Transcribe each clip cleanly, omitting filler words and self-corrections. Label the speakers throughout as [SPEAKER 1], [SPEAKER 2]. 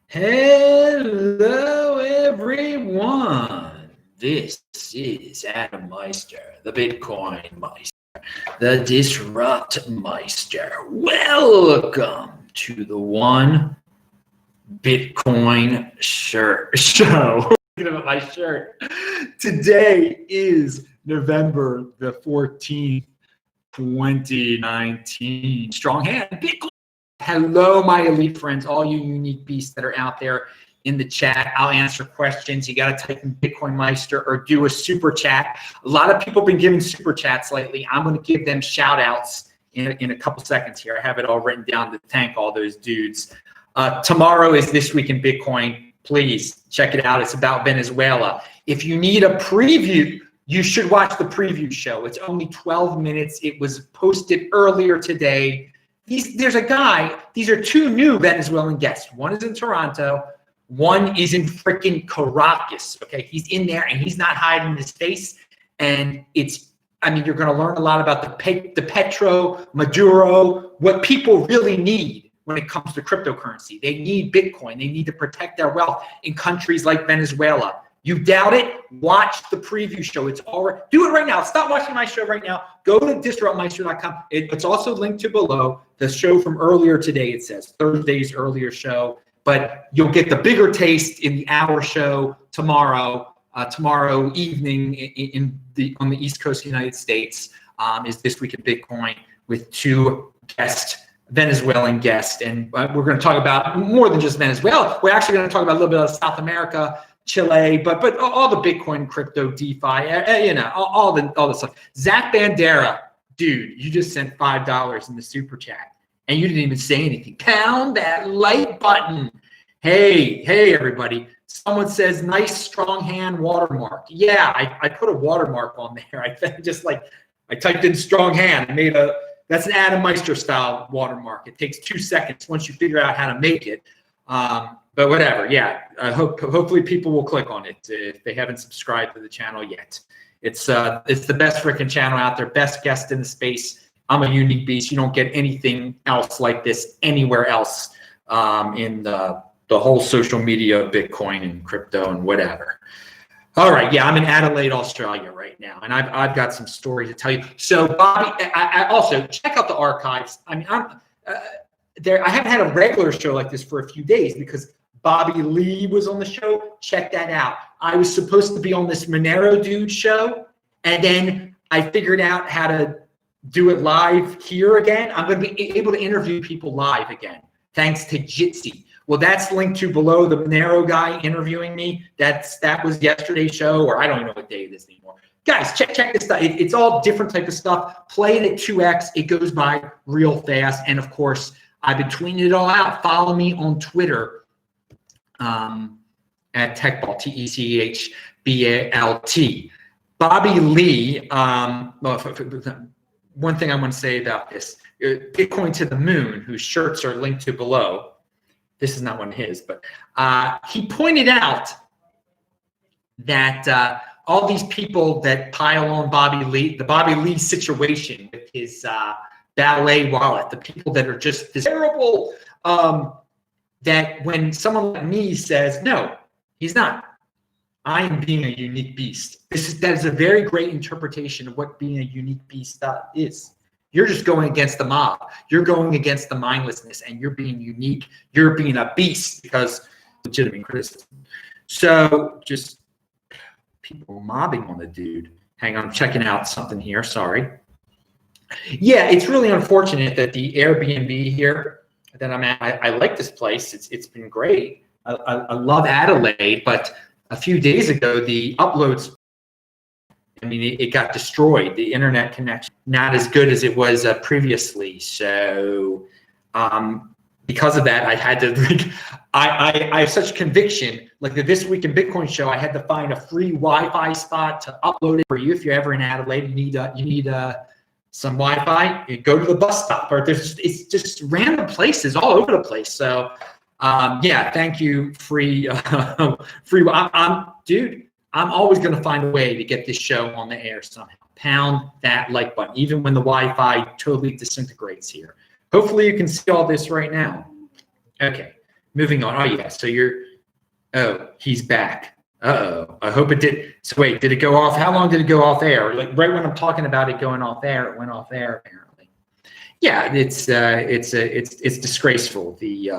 [SPEAKER 1] Hello, everyone. This is Adam Meister, the Bitcoin Meister, the Disrupt Meister. Welcome to the One Bitcoin Shirt Show. Looking at my shirt. Today is November the 14th, 2019. Strong hand, Bitcoin. Hello, my elite friends, all you unique beasts that are out there in the chat. I'll answer questions. You got to type in Bitcoin Meister or do a super chat. A lot of people have been giving super chats lately. I'm going to give them shout outs in a couple seconds here. I have it all written down to thank all those dudes. Tomorrow is This Week in Bitcoin. Please check it out. It's about Venezuela. If you need a preview, you should watch the preview show. It's only 12 minutes. It was posted earlier today. There's a guy, these are two new Venezuelan guests. One is in Toronto, one is in freaking Caracas, okay? He's in there and he's not hiding his face. And you're gonna learn a lot about the Petro, Maduro, what people really need when it comes to cryptocurrency. They need Bitcoin, they need to protect their wealth in countries like Venezuela. You doubt it? Watch the preview show. It's already, do it right now. Stop watching my show right now. Go to disruptmeister.com. It's also linked to below. The show from earlier today, it says Thursday's earlier show, but you'll get the bigger taste in the hour show tomorrow evening on the East Coast of the United States is This Week in Bitcoin with two Venezuelan guests. And we're going to talk about more than just Venezuela. We're actually going to talk about a little bit of South America, Chile, but all the Bitcoin, crypto, DeFi, all the stuff. Zach Bandera, dude, you just sent $5 in the super chat, and you didn't even say anything. Pound that like button. Hey, everybody. Someone says, nice strong hand watermark. Yeah, I put a watermark on there. I typed in strong hand and that's an Adam Meister style watermark. It takes 2 seconds once you figure out how to make it. But whatever, yeah. Hopefully people will click on it if they haven't subscribed to the channel yet. It's the best freaking channel out there, best guest in the space. I'm a unique beast. You don't get anything else like this anywhere else in the whole social media, Bitcoin and crypto and whatever. All right, yeah, I'm in Adelaide, Australia right now, and I've got some stories to tell you. So, Bobby, I also check out the archives. I haven't had a regular show like this for a few days because Bobby Lee was on the show. Check that out. I was supposed to be on this Monero dude show, and then I figured out how to do it live here again. I'm going to be able to interview people live again, thanks to Jitsi. Well, that's linked to below, the Monero guy interviewing me. That was yesterday's show, or I don't even know what day it is anymore. Guys, check this stuff. It's all different type of stuff. Play it at 2x. It goes by real fast. And of course, I've been tweeting it all out. Follow me on Twitter at TechBalt, TechBalt. Bobby Lee, one thing I want to say about this, Bitcoin to the Moon, whose shirts are linked to below. This is not one of his, but he pointed out that all these people that pile on Bobby Lee, the Bobby Lee situation with his ballet wallet, the people that are just this terrible, that when someone like me says, no, he's not. I am being a unique beast. That is a very great interpretation of what being a unique beast is. You're just going against the mob. You're going against the mindlessness, and you're being unique. You're being a beast because legitimate criticism. So just people mobbing on the dude. Hang on, I'm checking out something here. Sorry. Yeah, it's really unfortunate that the Airbnb here that I'm at, I like this place. It's been great. I love Adelaide, but a few days ago, the uploads, it got destroyed. The internet connection, not as good as it was previously. So because of that, I had to, I have such conviction, like the This Week in Bitcoin show, I had to find a free Wi-Fi spot to upload it for you. If you're ever in Adelaide, you need some Wi-Fi, you go to the bus stop, or it's just random places all over the place. So yeah, thank you, free. Dude, I'm always going to find a way to get this show on the air somehow. Pound that like button, even when the Wi-Fi totally disintegrates here. Hopefully you can see all this right now. Okay, moving on. Oh yeah, so he's back. I hope it did. So wait, did it go off? How long did it go off air? Like right when I'm talking about it going off air, it went off air apparently. Yeah, it's disgraceful, the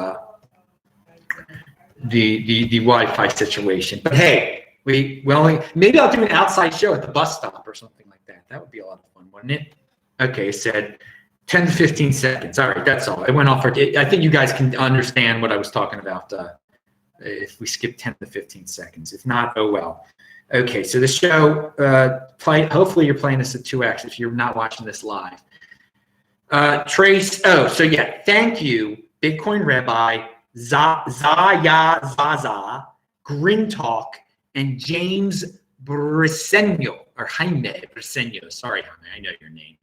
[SPEAKER 1] Wi-Fi situation. But hey, we only, maybe I'll do an outside show at the bus stop or something like that. That would be a lot of fun, wouldn't it? Okay, it said 10 to 15 seconds. All right, that's all. It went off for, I think you guys can understand what I was talking about if we skip 10 to 15 seconds. If not, oh well. Okay, so the show, hopefully you're playing this at 2x if you're not watching this live. Trace, so yeah, thank you, Bitcoin Rabbi, Zaza, Grin Talk, and James Briseño, or Jaime Briseño, sorry, Jaime, I know your name,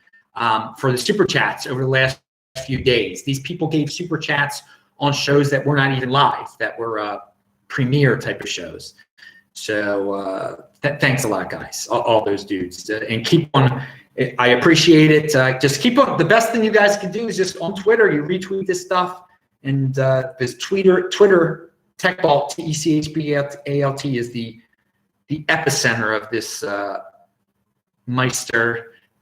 [SPEAKER 1] for the super chats over the last few days. These people gave super chats on shows that were not even live, that were premiere type of shows. So thanks a lot, guys, all those dudes, and keep on. I appreciate it. Just keep on. The best thing you guys can do is just on Twitter, you retweet this stuff, and this Twitter TechBalt, TechBalt is the epicenter of this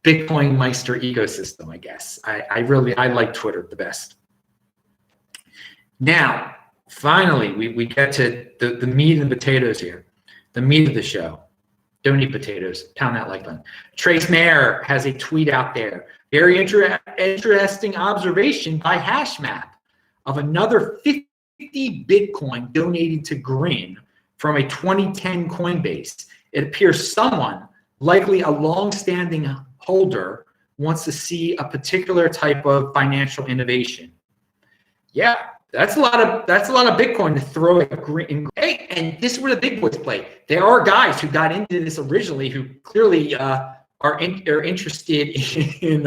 [SPEAKER 1] Bitcoin Meister ecosystem, I guess. I like Twitter the best. Now, finally, we get to the meat and potatoes here, the meat of the show. Don't eat potatoes. Pound that like button. Trace Mayer has a tweet out there. Very interesting observation by HashMap of another 50 Bitcoin donated to Grin from a 2010 Coinbase. It appears someone, likely a long-standing holder, wants to see a particular type of financial innovation. Yeah. That's a lot of Bitcoin to throw at Grin. Hey, and this is where the big boys play. There are guys who got into this originally who clearly are interested in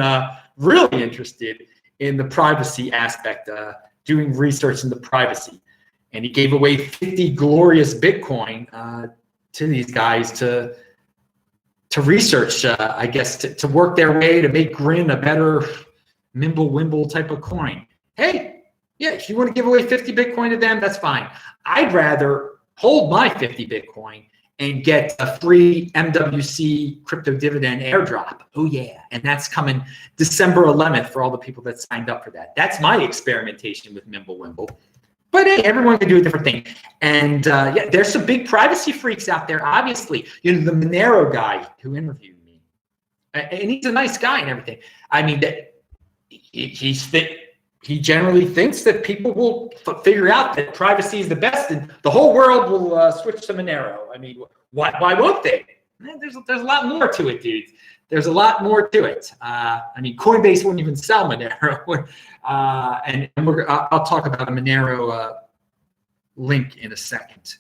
[SPEAKER 1] really interested in the privacy aspect, doing research into privacy. And he gave away 50 glorious Bitcoin to these guys to research, I guess, to work their way to make Grin a better Mimble-Wimble type of coin. Hey. Yeah, if you want to give away 50 Bitcoin to them, that's fine. I'd rather hold my 50 Bitcoin and get a free MWC crypto dividend airdrop. Oh yeah, and that's coming December 11th for all the people that signed up for that. That's my experimentation with Mimble-Wimble. But hey, everyone can do a different thing. And yeah, there's some big privacy freaks out there, obviously. You know, the Monero guy who interviewed me. And he's a nice guy and everything. I mean, he generally thinks that people will figure out that privacy is the best and the whole world will switch to Monero. I mean, why won't they? There's a lot more to it, dude. There's a lot more to it. I mean, Coinbase wouldn't even sell Monero. And I'll talk about a Monero link in a second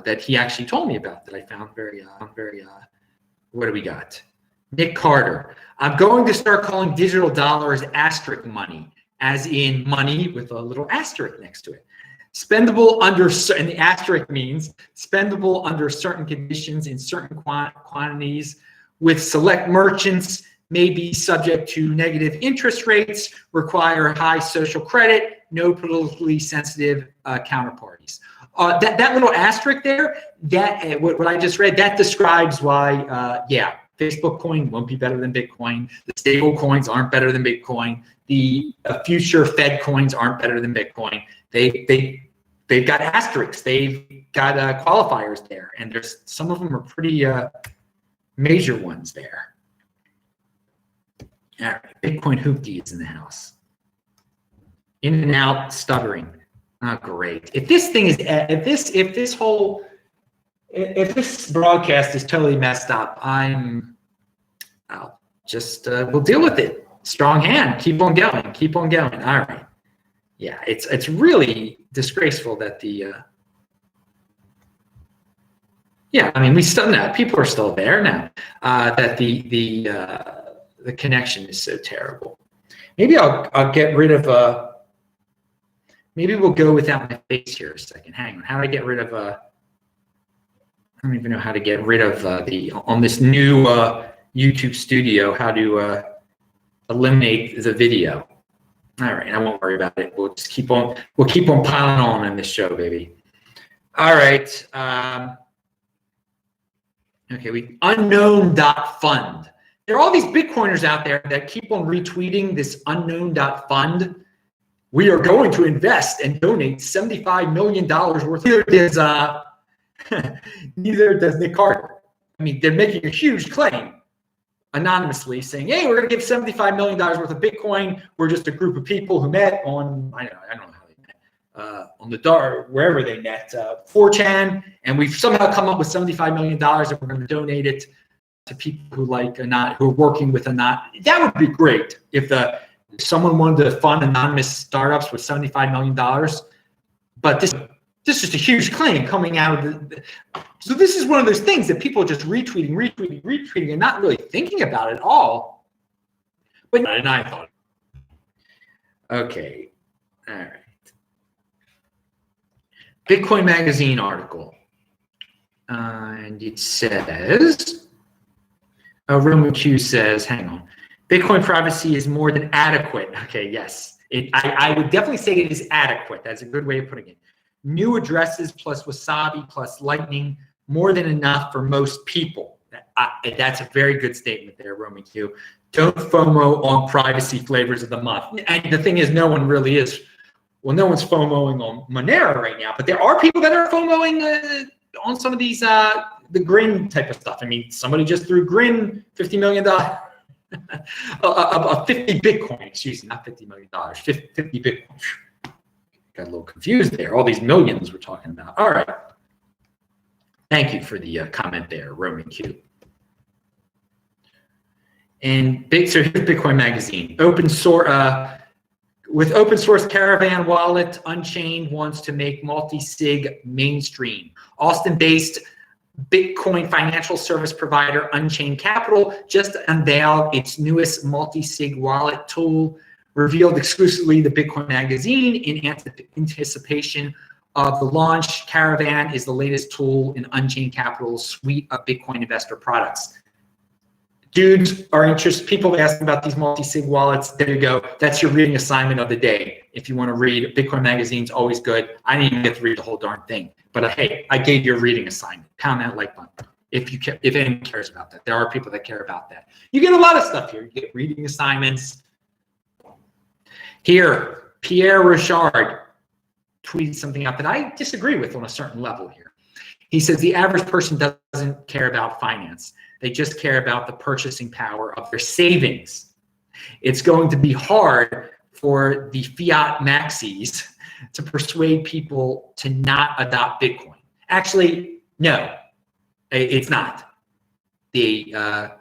[SPEAKER 1] that he actually told me about that I found very what do we got? Nick Carter. I'm going to start calling digital dollars asterisk money, as in money with a little asterisk next to it. Spendable under, and the asterisk means spendable under certain conditions in certain quantities with select merchants, may be subject to negative interest rates, require high social credit, no politically sensitive counterparties. That little asterisk there, what I just read, that describes why, yeah, Facebook coin won't be better than Bitcoin. The stable coins aren't better than Bitcoin. The future Fed coins aren't better than Bitcoin. They've got asterisks. They've got qualifiers there, and there's some of them are pretty major ones there. All right, Bitcoin Hoopty is in the house. In and out, stuttering. Oh, great. If this thing is, if this broadcast is totally messed up, I'll just we'll deal with it. Strong hand. Keep on going. Keep on going. All right. Yeah, it's really disgraceful that the yeah, I mean, we still know people are still there now. That the connection is so terrible. Maybe I'll get rid of maybe we'll go without my face here a second. Hang on. How do I get rid of I don't even know how to get rid of on this new YouTube studio, how to eliminate the video. All right, I won't worry about it. We'll just we'll keep on piling on in this show, baby. All right. Okay, unknown.fund. There are all these Bitcoiners out there that keep on retweeting this unknown.fund. We are going to invest and donate $75 million worth. Neither does Nick Carter. I mean, they're making a huge claim anonymously saying, hey, we're going to give $75 million worth of Bitcoin. We're just a group of people who met on, I don't know how they met, on the dark, wherever they met, 4chan, and we've somehow come up with $75 million and we're going to donate it to people who who are working with that would be great if someone wanted to fund anonymous startups with $75 million. But this is just a huge claim coming out of so this is one of those things that people are just retweeting, and not really thinking about it at all. But and I thought, okay, all right. Bitcoin Magazine article, and it says. Roman Q says, hang on, Bitcoin privacy is more than adequate. Okay, yes. I would definitely say it is adequate. That's a good way of putting it. New addresses plus Wasabi plus Lightning, more than enough for most people. That's a very good statement there, Roman Q. Don't FOMO on privacy flavors of the month. And the thing is, no one really is. Well, no one's FOMOing on Monero right now, but there are people that are FOMOing on some of these the Grin type of stuff. I mean, somebody just threw Grin $50 million, 50 Bitcoin, excuse me, not $50 million, 50 Bitcoin. Got a little confused there. All these millions we're talking about. All right. Thank you for the comment there, Roman Q. And so here's Bitcoin Magazine. Open source. With open source Caravan wallet, Unchained wants to make multi-sig mainstream. Austin-based Bitcoin financial service provider Unchained Capital just unveiled its newest multi-sig wallet tool, revealed exclusively to Bitcoin Magazine in anticipation of the launch. Caravan is the latest tool in Unchained Capital's suite of Bitcoin investor products. Dudes are interested. People asking about these multi-sig wallets. There you go. That's your reading assignment of the day. If you want to read, Bitcoin Magazine's always good. I didn't even get to read the whole darn thing, but hey, I gave you a reading assignment. Pound that like button if anyone cares about that. There are people that care about that. You get a lot of stuff here. You get reading assignments. Here, Pierre Richard tweeted something out that I disagree with on a certain level here. He says the average person doesn't care about finance. They just care about the purchasing power of their savings. It's going to be hard for the fiat maxis to persuade people to not adopt Bitcoin. Actually, no, it's not. The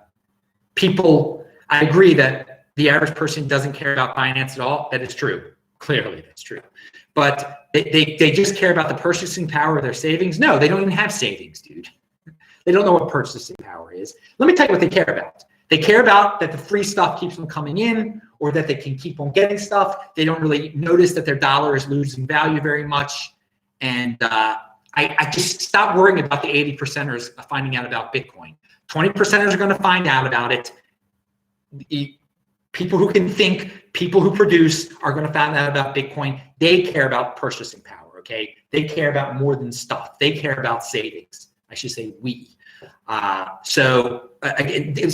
[SPEAKER 1] people, I agree that the average person doesn't care about finance at all. That is true. Clearly, that's true. But they just care about the purchasing power of their savings. No, they don't even have savings, dude. They don't know what purchasing power is. Let me tell you what they care about. They care about that the free stuff keeps them coming in, or that they can keep on getting stuff. They don't really notice that their dollar is losing value very much. And I just stop worrying about the 80%ers finding out about Bitcoin. 20%ers are going to find out about it. People who can think, people who produce are going to find out about Bitcoin. They care about purchasing power, okay? They care about more than stuff. They care about savings. I should say we.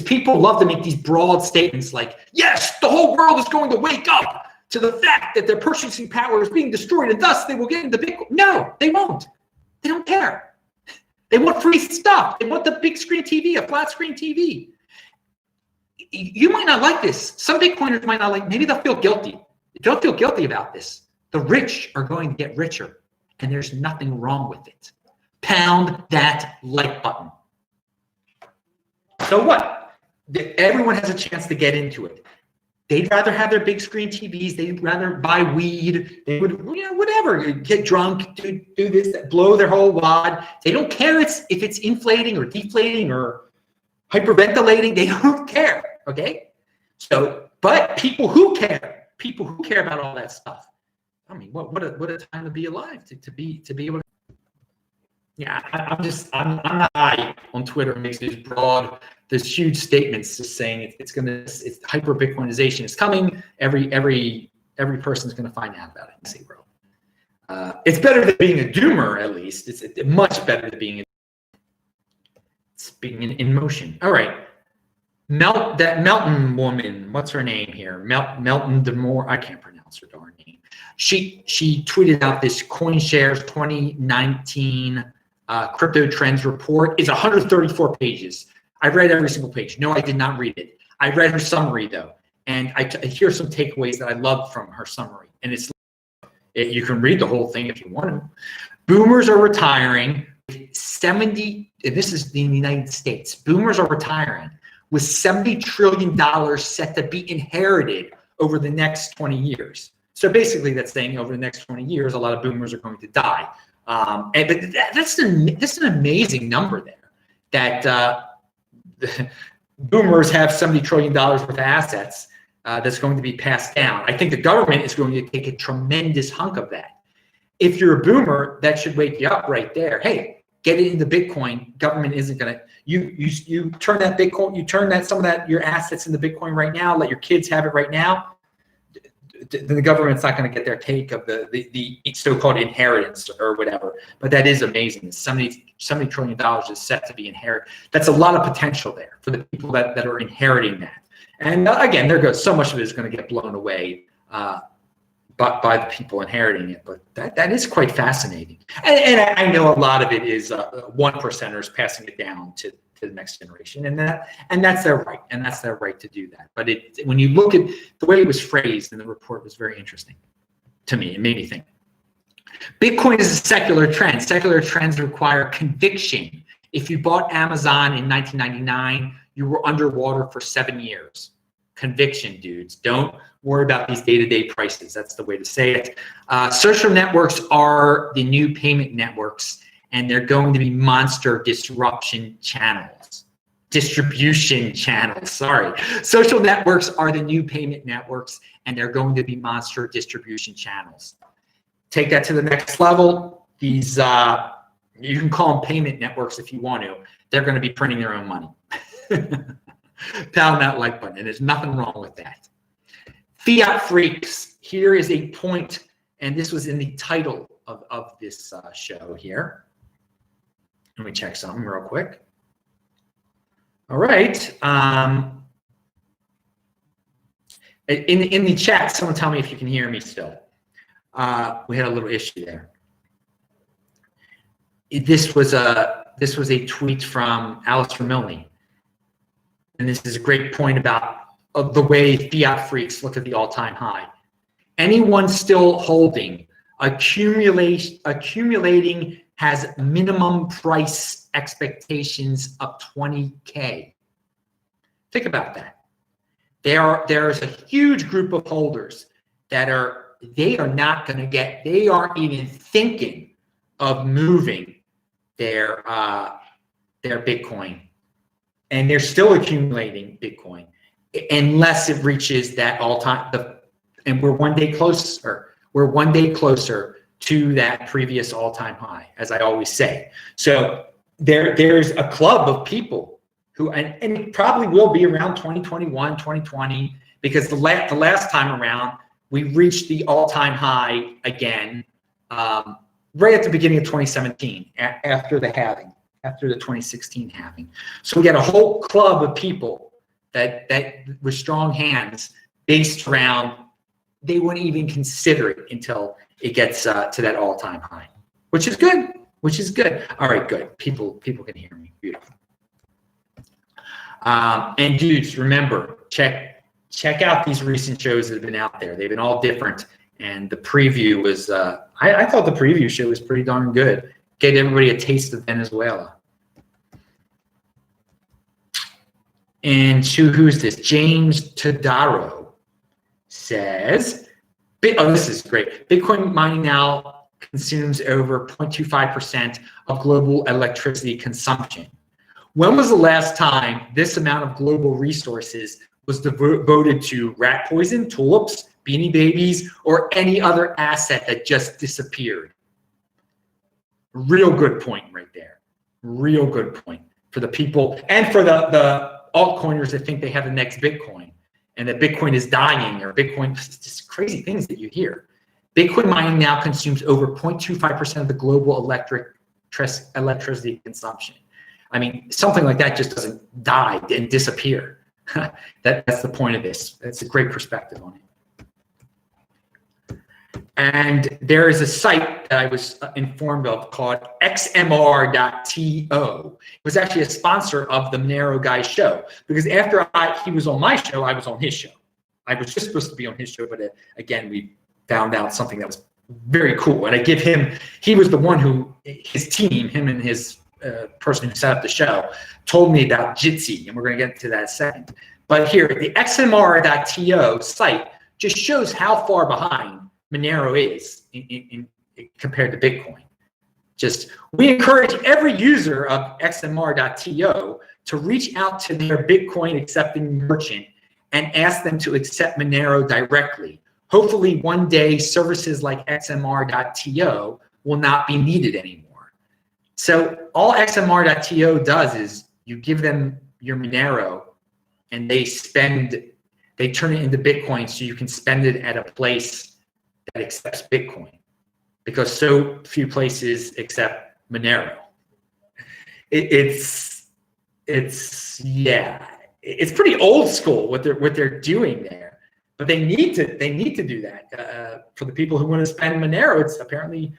[SPEAKER 1] People love to make these broad statements like, yes, the whole world is going to wake up to the fact that their purchasing power is being destroyed and thus they will get into Bitcoin. No, they won't. They don't care. They want free stuff. They want the big screen TV, a flat screen TV. You might not like this. Some Bitcoiners might not like, maybe they'll feel guilty. Don't feel guilty about this. The rich are going to get richer, and there's nothing wrong with it. Pound that like button. So what? Everyone has a chance to get into it. They'd rather have their big screen TVs. They'd rather buy weed. They would, whatever, get drunk, do this, blow their whole wad. They don't care if it's inflating or deflating or hyperventilating. They don't care, okay? So, but people who care about all that stuff. I mean, what a time to be alive, to be able to. Yeah, I'm not high on Twitter makes these huge statements just saying it's hyper Bitcoinization is coming. Every every person's going to find out about it in zero. It's better than being a doomer, at least. It's much better than being in motion. All right. That Melton woman, what's her name here? Melton Demore, I can't pronounce her darn name. She tweeted out this CoinShares 2019 crypto trends report. It's 134 pages. I read every single page. No, I did not read it. I read her summary though, and here are some takeaways that I loved from her summary. And you can read the whole thing if you want to. Boomers are retiring with 70, and this is in the United States. Boomers are retiring with $70 trillion set to be inherited over the next 20 years. So basically that's saying over the next 20 years, a lot of boomers are going to die. But that's an amazing number there, that the boomers have $70 trillion worth of assets that's going to be passed down. I think the government is going to take a tremendous hunk of that. If you're a boomer, that should wake you up right there. Hey, get it into Bitcoin. Government isn't going to, you turn that Bitcoin, you turn that, some of that, your assets into Bitcoin right now, let your kids have it right now. The government's not going to get their take of the so-called inheritance or whatever. But that is amazing. $70 trillion is set to be inherited. That's a lot of potential there for the people that are inheriting that. And again, so much of it is going to get blown away by the people inheriting it. But that is quite fascinating. And I know a lot of it is 1%ers passing it down to the next generation, and that's their right, and that's their right to do that. But when you look at the way it was phrased in the report, was very interesting to me. It made me think. Bitcoin is a secular trend. Secular trends require conviction. If you bought Amazon in 1999, you were underwater for 7 years. Conviction, dudes. Don't worry about these day-to-day prices. That's the way to say it. Social networks are the new payment networks, and they're going to be monster distribution channels. Sorry. Social networks are the new payment networks, and they're going to be monster distribution channels. Take that to the next level. These, you can call them payment networks if you want to. They're going to be printing their own money. Pound that like button, and there's nothing wrong with that. Fiat freaks, here is a point, and this was in the title of this show here. Let me check something real quick. All right. In the chat, someone tell me if you can hear me still. We had a little issue there. This was a tweet from Alistair Milne, and this is a great point about the way fiat freaks look at the all-time high. Anyone still holding, accumulating has minimum price expectations of 20K. Think about that. There's a huge group of holders that they aren't even thinking of moving their Bitcoin, and they're still accumulating Bitcoin unless it reaches that all-time, and we're one day closer to that previous all-time high, as I always say. So there's a club of people who, and it probably will be around 2021, 2020, because the last time around, we reached the all-time high again right at the beginning of 2017, after the halving, after the 2016 halving. So we got a whole club of people that with strong hands based around, they wouldn't even consider it until it gets to that all-time high, which is good. All right, good. People can hear me. Beautiful. And dudes, remember, check out these recent shows that have been out there. They've been all different. And the preview was, I thought the preview show was pretty darn good. Gave everybody a taste of Venezuela. And who's this? James Tadaro says, this is great. Bitcoin mining now consumes over 0.25% of global electricity consumption. When was the last time this amount of global resources was devoted to rat poison, tulips, beanie babies, or any other asset that just disappeared? Real good point right there. Real good point for the people and for the altcoiners that think they have the next Bitcoin. and that Bitcoin is dying, or Bitcoin, just crazy things that you hear. Bitcoin mining now consumes over 0.25% of the global electricity consumption. I mean, something like that just doesn't die and disappear. That's the point of this. That's a great perspective on it. And there is a site that I was informed of called XMR.to. It was actually a sponsor of the Monero guy's show, because after he was on my show, I was on his show. I was just supposed to be on his show, but again, we found out something that was very cool. And I give him, he was the one who, his team, him and his person who set up the show, told me about Jitsi, and we're going to get to that in a second. But here, the XMR.to site just shows how far behind Monero is in compared to Bitcoin. We encourage every user of XMR.to to reach out to their Bitcoin accepting merchant and ask them to accept Monero directly. Hopefully one day services like XMR.to will not be needed anymore. So all XMR.to does is you give them your Monero and they turn it into Bitcoin so you can spend it at a place that accepts Bitcoin, because so few places accept Monero. It's pretty old school what they're doing there, but they need to do that for the people who want to spend Monero. It's apparently,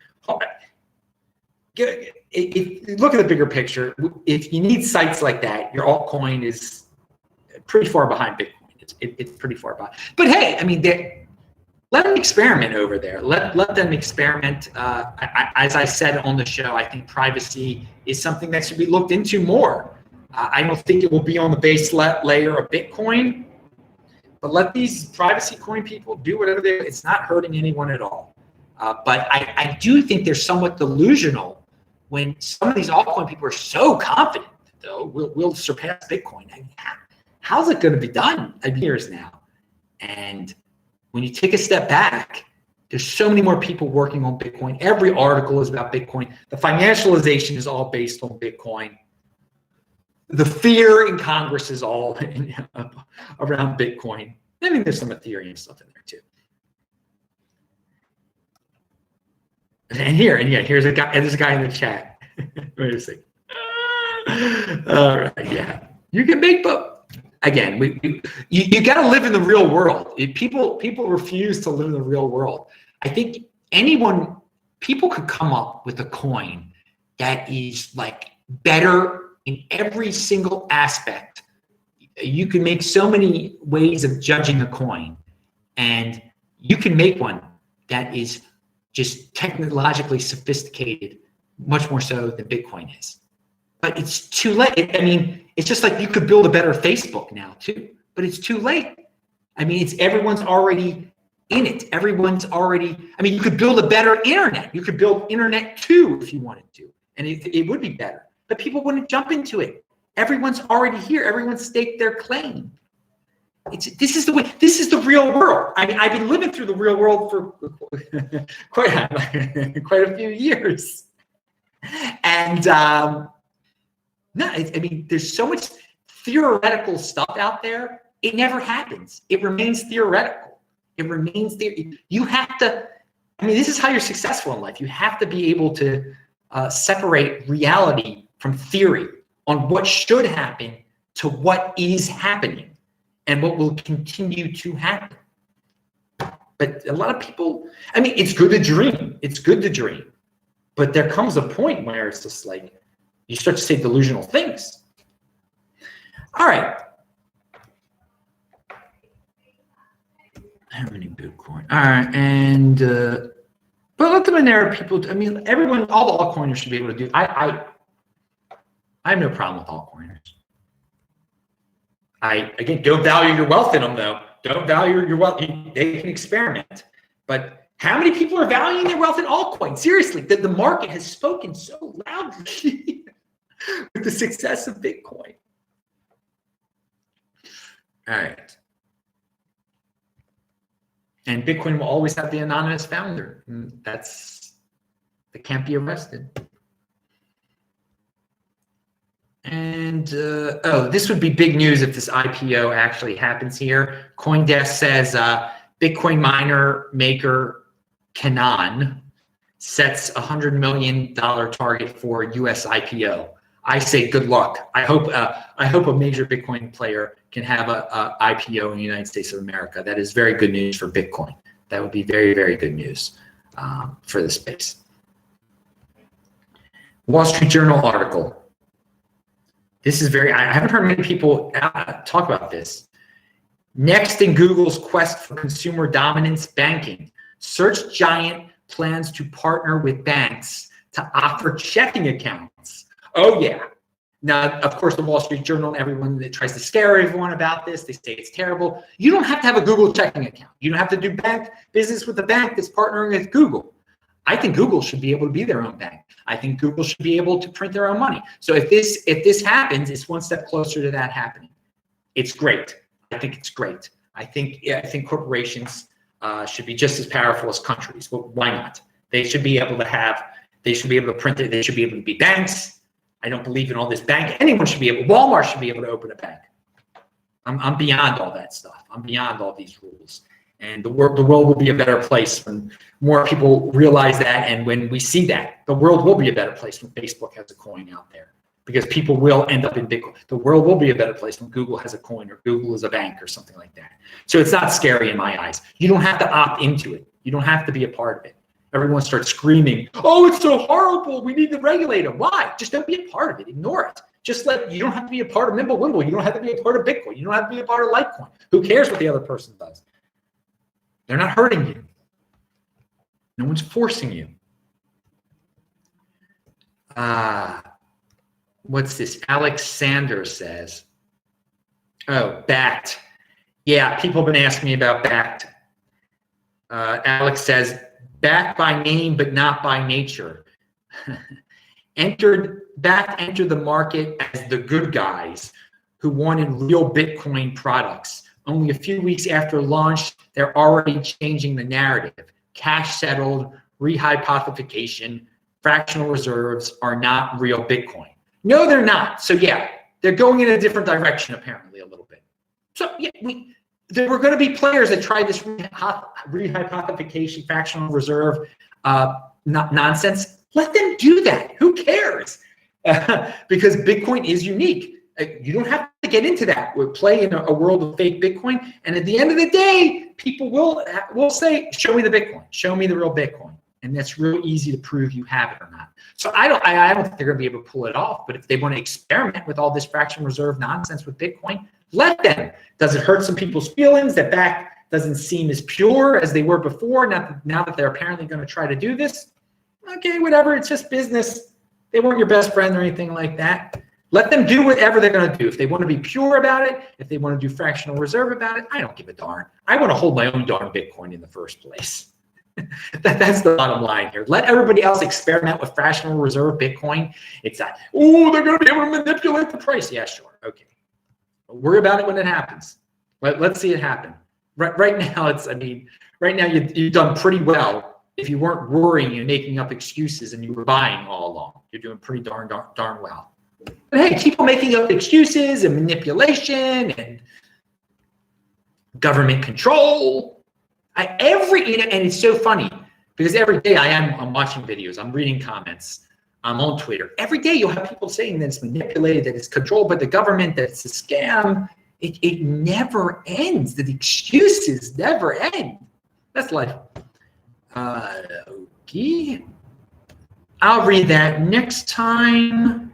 [SPEAKER 1] if look at the bigger picture. If you need sites like that, your altcoin is pretty far behind Bitcoin. It's pretty far behind. But hey, I mean, let them experiment over there. Let them experiment. As I said on the show, I think privacy is something that should be looked into more. I don't think it will be on the base layer of Bitcoin, but let these privacy coin people do whatever they. It's not hurting anyone at all. But I do think they're somewhat delusional when some of these altcoin people are so confident, though, we'll surpass Bitcoin. I mean, how's it going to be done? Years now, and when you take a step back, there's so many more people working on Bitcoin. Every article is about Bitcoin. The financialization is all based on Bitcoin. The fear in Congress is all around Bitcoin. I mean, there's some Ethereum stuff in there too. And here's a guy. There's a guy in the chat. Wait a second. All right, yeah, you can make, but. Again, you got to live in the real world. People refuse to live in the real world. I think people could come up with a coin that is like better in every single aspect. You can make so many ways of judging a coin, and you can make one that is just technologically sophisticated, much more so than Bitcoin is. But it's too late. I mean, it's just like you could build a better Facebook now too, but it's too late. I mean, everyone's already in it. You could build a better internet. You could build internet 2 if you wanted to, and it would be better, but people wouldn't jump into it. Everyone's already here. Everyone staked their claim. This is the real world. I mean, I've been living through the real world for quite a few years. And, no, I mean, there's so much theoretical stuff out there. It never happens. It remains theoretical. You have to, I mean, this is how you're successful in life. You have to be able to separate reality from theory on what should happen to what is happening and what will continue to happen. But a lot of people, I mean, it's good to dream. But there comes a point where it's just like, you start to say delusional things. All right. How many Bitcoin? All right, and but let the Monero people. I mean, everyone, all the altcoiners should be able to do. I have no problem with altcoiners. Again, don't value your wealth in them, though. Don't value your wealth. They can experiment, but how many people are valuing their wealth in altcoins? Seriously, the market has spoken so loudly with the success of Bitcoin. All right. And Bitcoin will always have the anonymous founder. That can't be arrested. And oh, this would be big news if this IPO actually happens here. CoinDesk says Bitcoin miner maker Canaan sets $100 million target for US IPO. I say good luck. I hope a major Bitcoin player can have a IPO in the United States of America. That is very good news for Bitcoin. That would be very, very good news for the space. Wall Street Journal article. This is I haven't heard many people talk about this. Next in Google's quest for consumer dominance, banking. Search giant plans to partner with banks to offer checking accounts. Oh yeah. Now, of course, the Wall Street Journal and everyone that tries to scare everyone about this, they say it's terrible. You don't have to have a Google checking account. You don't have to do business with a bank that's partnering with Google. I think Google should be able to be their own bank. I think Google should be able to print their own money. So if this happens, it's one step closer to that happening. It's great. I think it's great. I think corporations should be just as powerful as countries. Well, why not? They should be able to print it. They should be able to be banks. I don't believe in all this bank. Anyone should be able. Walmart should be able to open a bank. I'm beyond all that stuff. I'm beyond all these rules. And the world will be a better place when more people realize that. And when we see that, the world will be a better place when Facebook has a coin out there, because people will end up in Bitcoin. The world will be a better place when Google has a coin or Google is a bank or something like that. So it's not scary in my eyes. You don't have to opt into it. You don't have to be a part of it. Everyone starts screaming, oh, it's so horrible. We need to regulate them. Why? Just don't be a part of it. Ignore it. You don't have to be a part of Mimblewimble. You don't have to be a part of Bitcoin. You don't have to be a part of Litecoin. Who cares what the other person does? They're not hurting you. No one's forcing you. What's this? Alex Sanders says, oh, Bakkt. Yeah, people have been asking me about Bakkt. Alex says, Bakkt by name, but not by nature. Bakkt entered the market as the good guys who wanted real Bitcoin products. Only a few weeks after launch, they're already changing the narrative. Cash settled, rehypothecation, fractional reserves are not real Bitcoin. No, they're not. So yeah, they're going in a different direction apparently a little bit. So yeah, there were going to be players that tried this rehypothecation, fractional reserve nonsense. Let them do that. Who cares? Because Bitcoin is unique. You don't have to get into that. We're playing in a world of fake Bitcoin. And at the end of the day, people will say, show me the Bitcoin. Show me the real Bitcoin. And that's real easy to prove you have it or not. So I don't think they're going to be able to pull it off. But if they want to experiment with all this fractional reserve nonsense with Bitcoin, let them. Does it hurt some people's feelings that Bakkt doesn't seem as pure as they were before? Now that they're apparently going to try to do this? Okay, whatever. It's just business. They weren't your best friend or anything like that. Let them do whatever they're going to do. If they want to be pure about it, if they want to do fractional reserve about it, I don't give a darn. I want to hold my own darn Bitcoin in the first place. That's the bottom line here. Let everybody else experiment with fractional reserve Bitcoin. It's that, oh, they're going to be able to manipulate the price. Yeah, sure. Okay. Worry about it when it happens. Let's see it happen. Right now, right now you've done pretty well. If you weren't worrying and making up excuses and you were buying all along, you're doing pretty darn well. But hey, people making up excuses and manipulation and government control. And it's so funny because every day I'm watching videos, I'm reading comments, I'm on Twitter. Every day you'll have people saying that it's manipulated, that it's controlled by the government, that it's a scam. It never ends. The excuses never end. That's life. Okay. I'll read that next time.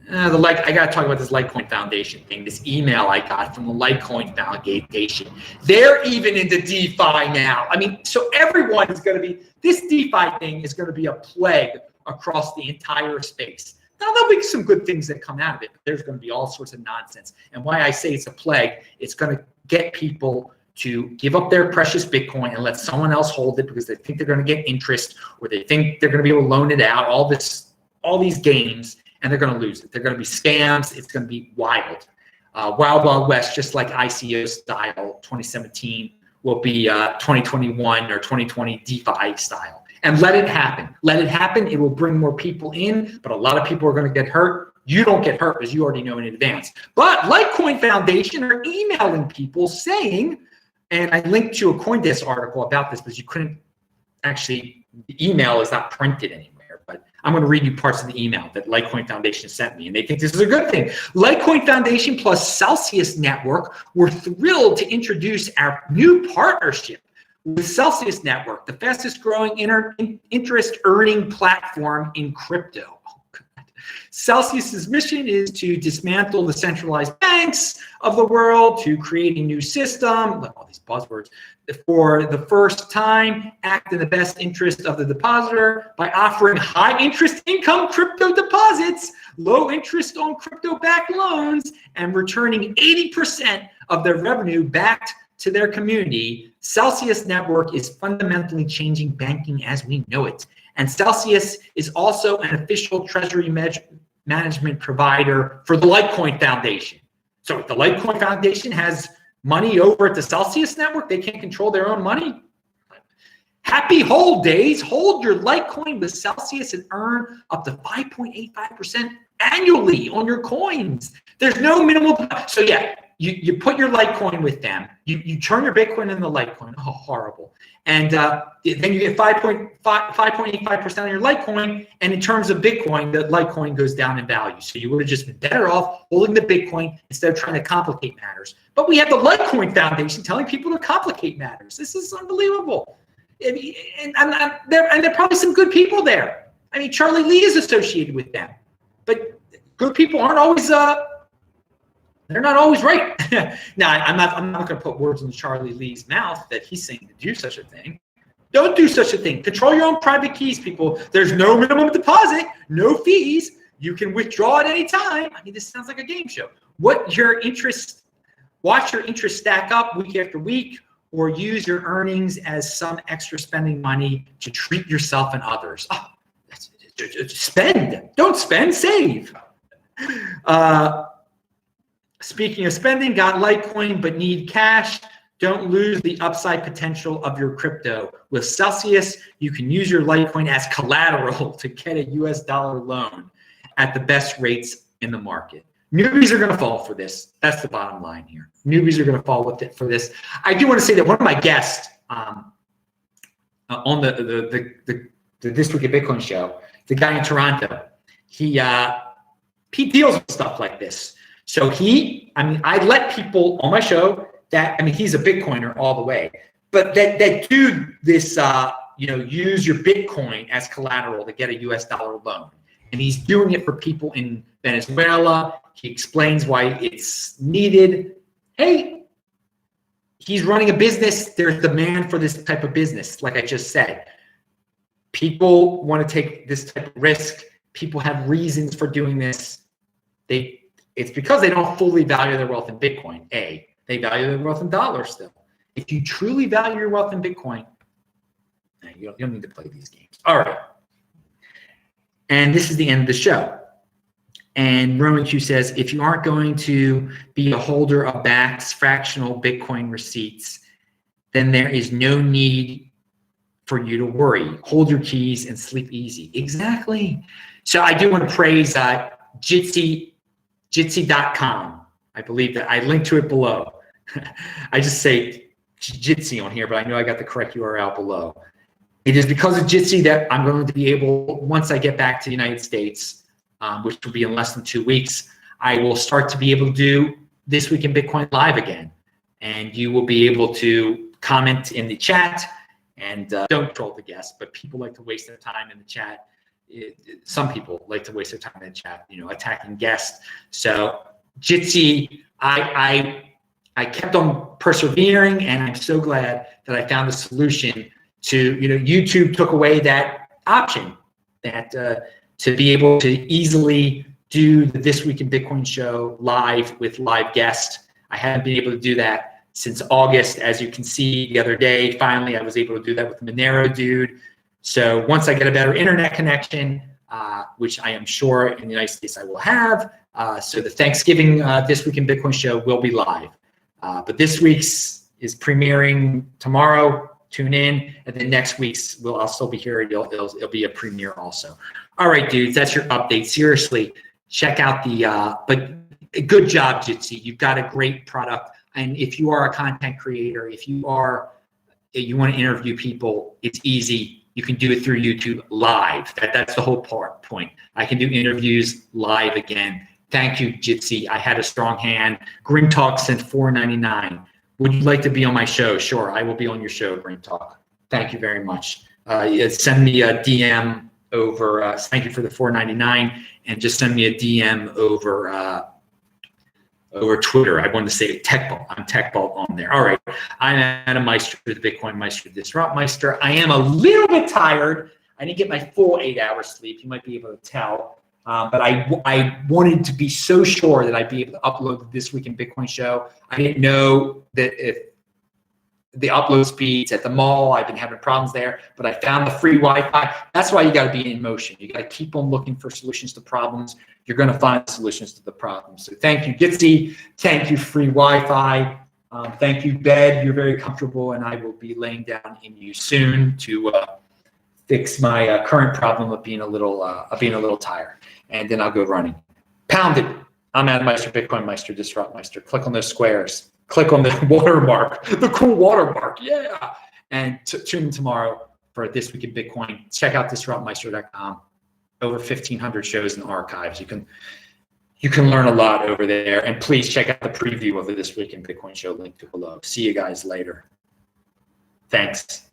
[SPEAKER 1] I got to talk about this Litecoin Foundation thing, this email I got from the Litecoin Foundation. They're even into DeFi now. So everyone is going to be, this DeFi thing is going to be a plague across the entire space. Now, there'll be some good things that come out of it, but there's going to be all sorts of nonsense. And why I say it's a plague, it's going to get people to give up their precious Bitcoin and let someone else hold it because they think they're going to get interest or they think they're going to be able to loan it out, all these games. And they're going to lose it. They're going to be scams. It's going to be wild. Wild West, just like ICO style 2017 will be 2021 or 2020 DeFi style. And let it happen. Let it happen. It will bring more people in, but a lot of people are going to get hurt. You don't get hurt because you already know in advance. But Litecoin Foundation are emailing people saying, and I linked to a CoinDesk article about this because you couldn't actually, the email is not printed anywhere, but I'm going to read you parts of the email that Litecoin Foundation sent me, and they think this is a good thing. Litecoin Foundation plus Celsius Network, we're thrilled to introduce our new partnership with Celsius Network, the fastest growing interest earning platform in crypto. Celsius's mission is to dismantle the centralized banks of the world, to create a new system, like all these buzzwords, for the first time, act in the best interest of the depositor by offering high interest income crypto deposits, low interest on crypto-backed loans, and returning 80% of their revenue back to their community. Celsius Network is fundamentally changing banking as we know it. And Celsius is also an official treasury management provider for the Litecoin Foundation. So if the Litecoin Foundation has money over at the Celsius Network, they can't control their own money. Happy hold days. Hold your Litecoin with Celsius and earn up to 5.85% annually on your coins. There's no minimum. So yeah, you put your Litecoin with them. You turn your Bitcoin into Litecoin. Oh, horrible. And then you get 5.85% on your Litecoin. And in terms of Bitcoin, the Litecoin goes down in value. So you would have just been better off holding the Bitcoin instead of trying to complicate matters. But we have the Litecoin Foundation telling people to complicate matters. This is unbelievable. And there are probably some good people there. I mean, Charlie Lee is associated with them. But good people aren't always they're not always right. Now, I'm not going to put words in Charlie Lee's mouth that he's saying to do such a thing. Don't do such a thing. Control your own private keys, people. There's no minimum deposit, no fees. You can withdraw at any time. I mean, this sounds like a game show. Watch your interest stack up week after week, or use your earnings as some extra spending money to treat yourself and others. Oh, spend. Don't spend, save. Speaking of spending, got Litecoin but need cash. Don't lose the upside potential of your crypto. With Celsius, you can use your Litecoin as collateral to get a US dollar loan at the best rates in the market. Newbies are going to fall for this. That's the bottom line here. Newbies are going to fall with it for this. I do want to say that one of my guests on the This Week at Bitcoin show, the guy in Toronto, he deals with stuff like this. So I let people on my show that, he's a Bitcoiner all the way, but that do this, use your Bitcoin as collateral to get a US dollar loan. And he's doing it for people in Venezuela. He explains why it's needed. Hey, he's running a business. There's demand for this type of business. Like I just said, people want to take this type of risk. People have reasons for doing this. It's because they don't fully value their wealth in Bitcoin. They value their wealth in dollars still. If you truly value your wealth in Bitcoin, you don't need to play these games. All right. And this is the end of the show. And Roman Q says, if you aren't going to be a holder of Bakkt's fractional Bitcoin receipts, then there is no need for you to worry. Hold your keys and sleep easy. Exactly. So I do want to praise Jitsi.com. I believe that I linked to it below. I just say Jitsi on here, but I know I got the correct URL below. It is because of Jitsi that I'm going to be able, once I get back to the United States, which will be in less than 2 weeks, I will start to be able to do This Week in Bitcoin live again. And you will be able to comment in the chat, and don't troll the guests, but people like to waste their time in the chat. Some people like to waste their time in the chat, attacking guests. So Jitsi, I kept on persevering, and I'm so glad that I found a solution to, YouTube took away that option that to be able to easily do the This Week in Bitcoin show live with live guests. I haven't been able to do that since August. As you can see the other day, finally I was able to do that with Monero dude. So once I get a better internet connection, which I am sure in the United States I will have, so the Thanksgiving This Week in Bitcoin show will be live. But this week's is premiering tomorrow. Tune in, and then next week's I'll still be here. It'll be a premiere also. All right, dudes, that's your update. Seriously, check out the, but good job, Jitsi. You've got a great product. And if you are a content creator, if you want to interview people, it's easy. You can do it through YouTube live. That's the whole point. I can do interviews live again. Thank you, Jitsi. I had a strong hand. Grin Talk sent $4.99. Would you like to be on my show? Sure, I will be on your show, Grin Talk. Thank you very much. Send me a DM over. Thank you for the $4.99, and just send me a DM over Twitter. I wanted to say TechBalt. I'm TechBalt on there. All right. I'm Adam Meister, the Bitcoin Meister, Disrupt Meister. I am a little bit tired. I didn't get my full 8 hours sleep. You might be able to tell. But I wanted to be so sure that I'd be able to upload This Week in Bitcoin show. I didn't know that if the upload speeds at the mall, I've been having problems there, but I found the free Wi-Fi. That's why you got to be in motion. You got to keep on looking for solutions to problems. You're going to find solutions to the problems. So thank you, Gitsy. Thank you, free Wi-Fi. Thank you, bed. You're very comfortable, and I will be laying down in you soon to fix my current problem of being a little tired. And then I'll go running. Pound it. I'm Adam Meister, Bitcoin Meister, Disrupt Meister. Click on those squares. Click on the watermark, the cool watermark. Yeah. And tune in tomorrow for This Week in Bitcoin. Check out disruptmeister.com. Over 1,500 shows in the archives. You can learn a lot over there. And please check out the preview of the This Week in Bitcoin show link below. See you guys later. Thanks.